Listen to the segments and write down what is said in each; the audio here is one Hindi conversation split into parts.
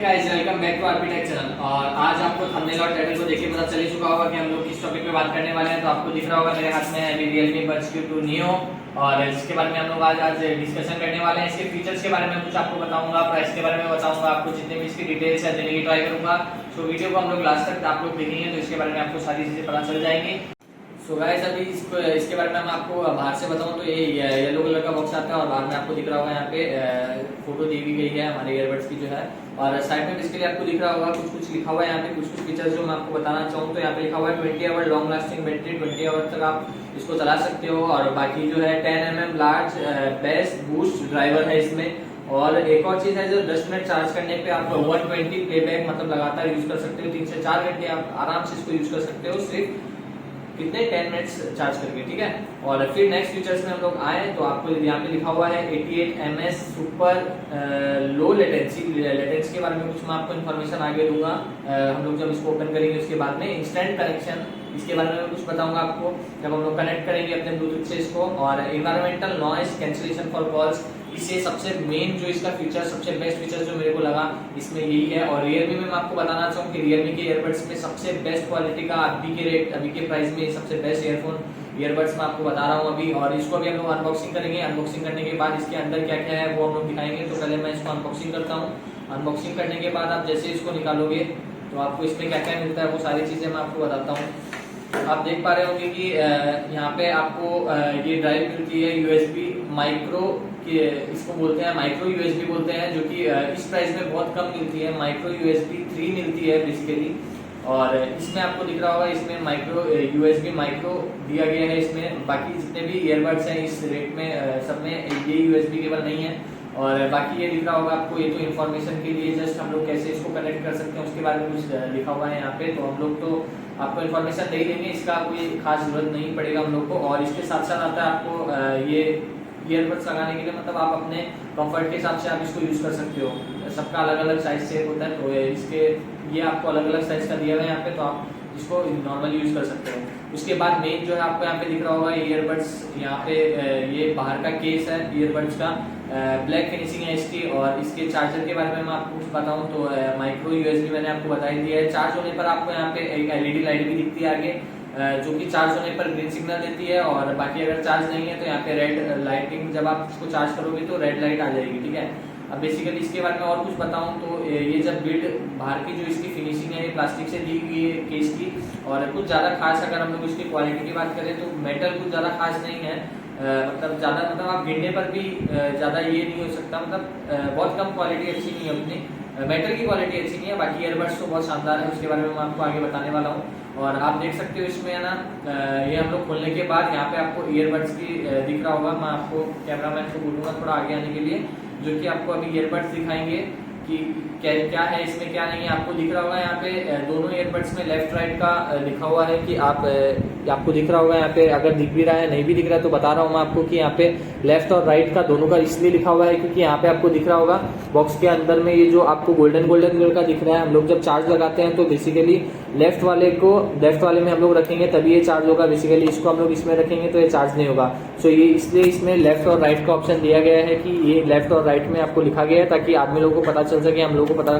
Guys welcome back to architect channel. और आज आपको थंबनेल और टाइटल को देख के पता चल ही चुका होगा कि हम लोग किस टॉपिक पे बात करने वाले हैं। तो आपको दिख रहा होगा मेरे हाथ में है अभी Realme Buds Q2 Neo और इसके बारे में हम लोग आज डिस्कशन करने वाले हैं। इसके फीचर्स के बारे में कुछ आपको बताऊंगा, प्राइस के बारे में बताऊंगा, आपको जितने भी इसकी डिटेल्स है देने की ट्राई करूंगा। तो वीडियो को हम लोग लास्ट तक आप लोग देखेंगे तो इसके बारे में आपको सारी चीजें पता चल जाएंगी। सो गाइस अभी इसके बारे में मैं आपको बाहर से बताऊं तो ये येलो कलर का बॉक्स आता है और बाहर में आपको दिख रहा होगा यहाँ पे फोटो दी हुई गई है हमारे ईयरबड्स की जो है। और साइड में इसके लिए आपको दिख रहा होगा कुछ कुछ लिखा हुआ है यहाँ पे, कुछ कुछ फीचर्स जो मैं आपको बताना चाहूँ तो यहाँ पे लिखा हुआ है 20 hour long lasting battery, 20 hour तक आप इसको चला सकते हो। और बाकी जो है 10 mm large best boost driver है इसमें। और एक और चीज है जो 10 मिनट चार्ज करने पे आप 120 प्लेबैक मतलब लगातार यूज कर सकते हो। 3 से 4 घंटे आप आराम से इसको यूज कर सकते हो सिर्फ कितने 10 मिनट्स चार्ज करके, ठीक है। और फिर नेक्स्ट फीचर्स में हम लोग आए तो आपको यहाँ पे लिखा हुआ है 88 ms सुपर लो लेटेंसी के बारे में कुछ मैं आपको इन्फॉर्मेशन आगे दूंगा हम लोग जब इसको ओपन करेंगे। उसके बाद में इंस्टेंट कनेक्शन इसके बारे में कुछ बताऊंगा आपको जब हम लोग कनेक्ट करेंगे अपने ब्लूटूथ से इसको। और environmental noise cancellation for calls, इसे सबसे मेन जो इसका फीचर सबसे बेस्ट फीचर जो मेरे को लगा इसमें यही है। और Realme में मैं आपको बताना चाहूँ कि Realme के ईयरबड्स में सबसे बेस्ट क्वालिटी का अभी के प्राइस में सबसे बेस्ट ईयरबड्स मैं आपको बता रहा हूँ अभी। और इसको अभी हम लोग अनबॉक्सिंग करेंगे। अनबॉक्सिंग करने के बाद इसके अंदर क्या क्या है वो हम लोग दिखाएंगे। तो पहले मैं इसको अनबॉक्सिंग करता हूँ। अनबॉक्सिंग करने के बाद आप जैसे इसको निकालोगे तो आपको इसमें क्या क्या मिलता है वो सारी चीजें मैं आपको बताता हूँ। आप देख पा रहे होंगे कि यहाँ पे आपको ये ड्राइव मिलती है USB माइक्रो कि इसको बोलते हैं माइक्रो USB बोलते हैं, जो कि इस प्राइस में बहुत कम मिलती है। माइक्रो USB 3 मिलती है बेसिकली। और इसमें आपको दिख रहा होगा इसमें माइक्रो USB माइक्रो दिया गया है इसमें। बाकी जितने भी ईयरबड्स हैं इस रेट में सब में ये USB केबल नहीं है। और बाकी ये दिख रहा होगा आपको, ये तो इन्फॉर्मेशन के लिए जस्ट हम लोग कैसे इसको कनेक्ट कर सकते हैं उसके बारे में कुछ लिखा हुआ है यहाँ पे। तो हम लोग तो आपको इन्फॉर्मेशन नहीं देंगे, इसका कोई खास जरूरत नहीं पड़ेगा हम लोग को। और इसके साथ साथ आता है आपको ये ईयरबड्स लगाने के लिए मतलब आप अपने कंफर्ट के हिसाब से आप इसको यूज कर सकते हो। सबका अलग अलग साइज से होता है तो इसके ये आपको अलग अलग साइज का दिया हुआ है यहाँ पे, तो आप इसको नॉर्मली यूज कर सकते हो। उसके बाद मेन जो है आपको यहाँ पे दिख रहा होगा ईयरबड्स, यहाँ पे ये बाहर का केस है ईयरबड्स का, ब्लैक फिनिशिंग है इसकी। और इसके चार्जर के बारे में मैं आपको कुछ बताऊं तो माइक्रो USB मैंने आपको बता ही दिया है। चार्ज होने पर आपको यहाँ पे एक LED लाइट भी दिखती है आगे, जो कि चार्ज होने पर ग्रीन सिग्नल देती है। और बाकी अगर चार्ज नहीं है तो यहाँ पे रेड लाइटिंग, जब आप इसको चार्ज करोगे तो रेड लाइट आ जाएगी, ठीक है। अब बेसिकली इसके बारे में और कुछ बताऊं तो ये जब बिल्ड बाहर की जो इसकी फिनिशिंग है ये प्लास्टिक से दी हुई है केस की। और कुछ ज़्यादा खास अगर हम लोग इसकी क्वालिटी की बात करें तो मेटल कुछ ज़्यादा खास नहीं है, मतलब ज़्यादा मतलब आप गिरने पर भी ज़्यादा ये नहीं हो सकता, मतलब बहुत कम क्वालिटी अच्छी नहीं है अपनी, मेटल की क्वालिटी अच्छी नहीं है। बाकी ईयरबड्स तो बहुत शानदार है, उसके बारे में मैं आपको आगे बताने वाला हूँ। और आप देख सकते हो इसमें है ना, ये हम लोग खोलने के बाद यहाँ पे आपको ईयरबड्स की दिख रहा होगा। मैं आपको कैमरामैन को बोलूँगा थोड़ा आगे आने के लिए, जो कि आपको अभी ईयरबड्स दिखाएंगे कि क्या है इसमें क्या नहीं है। आपको दिख रहा होगा यहाँ पे दोनों ईयरबड्स में लेफ्ट राइट का लिखा हुआ है कि आपको दिख रहा होगा यहाँ पे, अगर दिख भी रहा है नहीं भी दिख रहा है तो बता रहा हूँ मैं आपको कि यहाँ पे लेफ्ट और राइट का दोनों का इसलिए लिखा हुआ है क्योंकि यहाँ पे आपको दिख रहा होगा बॉक्स के अंदर में ये जो आपको गोल्डन कलर का दिख रहा है, हम लोग जब चार्ज लगाते हैं तो बेसिकली लेफ्ट वाले में हम लोग रखेंगे तभी ये चार्ज होगा। बेसिकली इसको हम लोग इसमें रखेंगे तो ये चार्ज नहीं होगा। सो ये इसलिए इसमें लेफ्ट और राइट का ऑप्शन दिया गया है कि ये लेफ्ट और राइट में आपको लिखा गया है ताकि आदमी लोगों को पता चल सके, हम लोगों को पता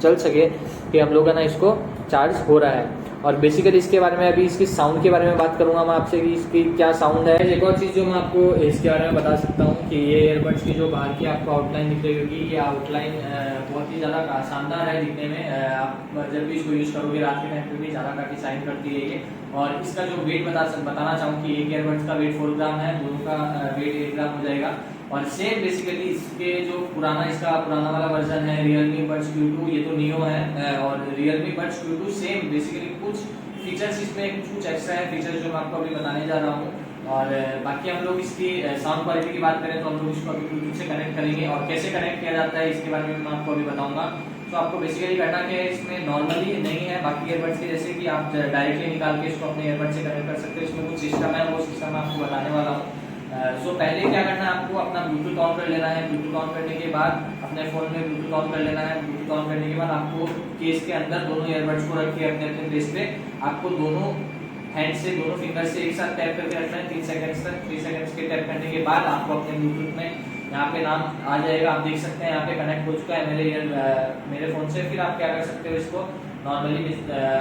चल सके कि हम लोग का ना इसको चार्ज हो रहा है। और बेसिकली इसके बारे में अभी इसकी साउंड के बारे में बात करूंगा मैं आपसे कि इसकी क्या साउंड है। एक और चीज़ जो मैं आपको इसके बारे में बता सकता हूँ कि ये ईयरबड्स की जो बाहर की आपको आउटलाइन दिख रही होगी, ये आउटलाइन बहुत ही ज़्यादा शानदार है दिखने में। आप जब भी इसको यूज़ करोगे रात के टाइम पे भी ज़्यादा काफ़ी शाइन करती है ये। और इसका जो वेट बताना चाहूँ कि एक ईयरबड्स का वेट 4 ग्राम है, दोनों का वेट 1 ग्राम हो जाएगा। और सेम बेसिकली इसके जो पुराना वाला वर्जन है Realme Buds Q2, ये तो Neo है, और Realme Buds Q2 same basically कुछ फीचर्स इसमें कुछ एक्स्ट्रा है फीचर्स जो मैं आपको अभी बताने जा रहा हूँ। और बाकी हम लोग इसकी साउंड क्वालिटी की बात करें तो हम लोग इसको अभी ब्लूटूथ से कनेक्ट करेंगे और कैसे कनेक्ट किया जाता है इसके बारे में मैं आपको अभी बताऊंगा। तो आपको बेसिकली करना क्या है, इसमें नॉर्मली नहीं है बाकी ईयरबड्स के जैसे कि आप डायरेक्टली निकाल के इसको अपने ईयरबड से कनेक्ट कर सकते हो। इसमें कुछ सिस्टम है, वो सिस्टम मैं आपको बताने वाला हूँ। सो पहले क्या करना है, आपको अपना ब्लूटूथ ऑन कर लेना है। ब्लूटूथ ऑन करने के बाद अपने फोन में ब्लूटूथ ऑन कर लेना है। ब्लूटूथ ऑन करने के बाद आपको केस के अंदर दोनों ईयरबड्स को रख के अपने अपने प्लेस पे आपको दोनों हैंड से दोनों फिंगर से एक साथ टैप करके रखना है 3 सेकंड्स तक। 3 सेकंड्स के टैप करने के बाद आपको अपने ब्लूटूथ में यहाँ पे नाम आ जाएगा, आप देख सकते हैं यहाँ पे कनेक्ट हो चुका है मेरे फ़ोन से। फिर आप क्या कर सकते हो, इसको नॉर्मली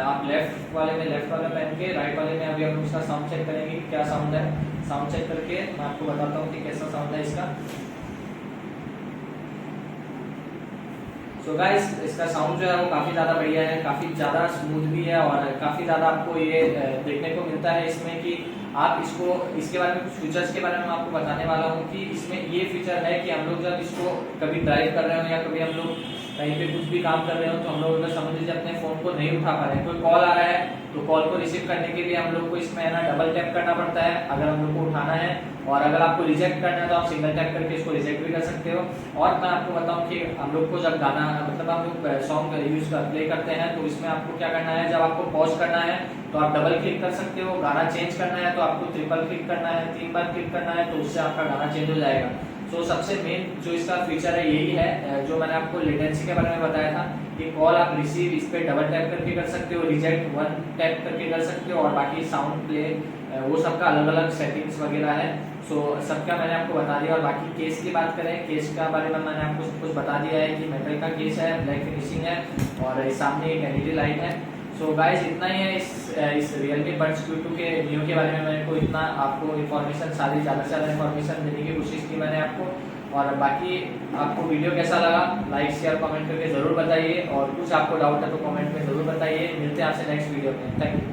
आप लेफ्ट वाले में पहन के राइट वाले में अभी हम इसका साउंड चेक करेंगे कि क्या साउंड है। साउंड चेक करके मैं आपको बताता हूँ कि कैसा साउंड है इसका। सो गाइस, इसका साउंड जो है वो काफ़ी ज़्यादा बढ़िया है, काफ़ी ज़्यादा स्मूथ भी है और काफ़ी ज़्यादा आपको ये देखने को मिलता है इसमें कि आप इसके बारे में कुछ फीचर्स के बारे में मैं आपको बताने वाला हूँ कि इसमें ये फीचर है कि हम लोग जब इसको कभी ड्राइव कर रहे हो या कभी हम लोग कहीं पे कुछ भी काम कर रहे हो तो हम लोग अगर समझ लीजिए अपने फ़ोन को नहीं उठा पा रहे हैं, कोई कॉल आ रहा है तो कॉल को रिसीव करने के लिए हम लोग को इसमें है ना डबल टैप करना पड़ता है अगर हम लोग को उठाना है, और अगर आपको रिजेक्ट करना है तो आप सिंगल टैप करके इसको रिजेक्ट भी कर सकते हो। और मैं आपको बताऊं कि हम लोग को जब गाना मतलब हम लोग सॉन्ग प्ले करते हैं तो इसमें आपको क्या करना है, जब आपको पॉज करना है तो आप डबल क्लिक कर सकते हो, गाना चेंज करना है तो आपको ट्रिपल क्लिक करना है, 3 बार क्लिक करना है तो उससे आपका गाना चेंज हो जाएगा। सो सबसे मेन जो इसका फीचर है यही है, जो मैंने आपको लेटेंसी के बारे में बताया था कि कॉल आप रिसीव इस पर डबल टैप करके कर सकते हो, रिजेक्ट 1 टैप करके कर सकते हो, और बाकी साउंड प्ले वो सबका अलग अलग सेटिंग्स वगैरह है। सो सबका मैंने आपको बता दिया। और बाकी केस की बात करें, केस के बारे में मैंने आपको सब कुछ बता दिया है कि मेटल का केस है, ब्लैक फिनिशिंग है और सामने एक एलईडी लाइट है। सो गाइस, इतना ही है इस Realme Buds Q2 के न्यू के बारे में। मेरे को इतना आपको इन्फॉर्मेशन सारी ज़्यादा से ज़्यादा इन्फॉर्मेशन देने की कोशिश की मैंने आपको। और बाकी आपको वीडियो कैसा लगा लाइक शेयर कमेंट करके ज़रूर बताइए, और कुछ आपको डाउट है तो कमेंट में ज़रूर बताइए। मिलते हैं आपसे नेक्स्ट वीडियो में। Thank you.